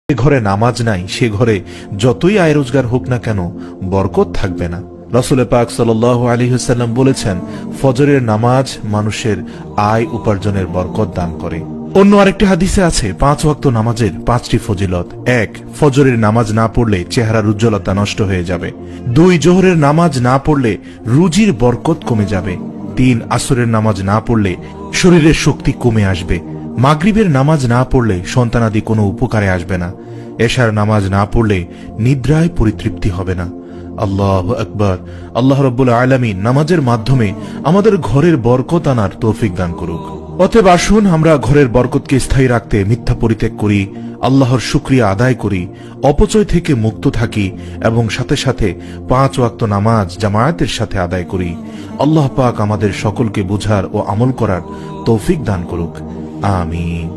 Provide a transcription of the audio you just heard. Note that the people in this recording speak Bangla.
যে ঘরে নামাজ নাই সে ঘরে যতই আয় রোজগার হোক না কেন বরকত থাকবে না। রাসূল পাক সাল্লাল্লাহু আলাইহি ওয়াসাল্লাম বলেছেন, ফজরের নামাজ মানুষের আয় উপার্জনের বরকত দান করে। অন্য আরেকটি হাদিসে আছে 5 ওয়াক্ত নামাজের 5টি ফজিলত। 1, ফজরের নামাজ না পড়লে চেহারার উজ্জ্বলতা নষ্ট হয়ে যাবে। 2, জোহরের নামাজ না পড়লে রুজির বরকত কমে যাবে। 3, আসরের নামাজ না পড়লে শরীরের শক্তি কমে আসবে। মাগরিবের নামাজ না পড়লে সন্তানাদি কোনো উপকারে আসবে না। এশার নামাজ না পড়লে নিদ্রায় পরিতৃপ্তি হবে না। আল্লাহু আকবার। আল্লাহ রাব্বুল আলামিন নামাজের মাধ্যমে আমাদের ঘরের বরকত আনার তৌফিক দান করুক। অতএব আসুন আমরা ঘরের বরকতকে স্থায়ী রাখতে মিথ্যা পরিত্যাগ করি, আল্লাহর শুকরিয়া আদায় করি, অপচয় থেকে মুক্ত থাকি এবং সাথে সাথে 5 ওয়াক্ত নামাজ জামায়াতের সাথে আদায় করি। আল্লাহ পাক আমাদের সকলকে বুঝার ও আমল করার তৌফিক দান করুক। আমিন।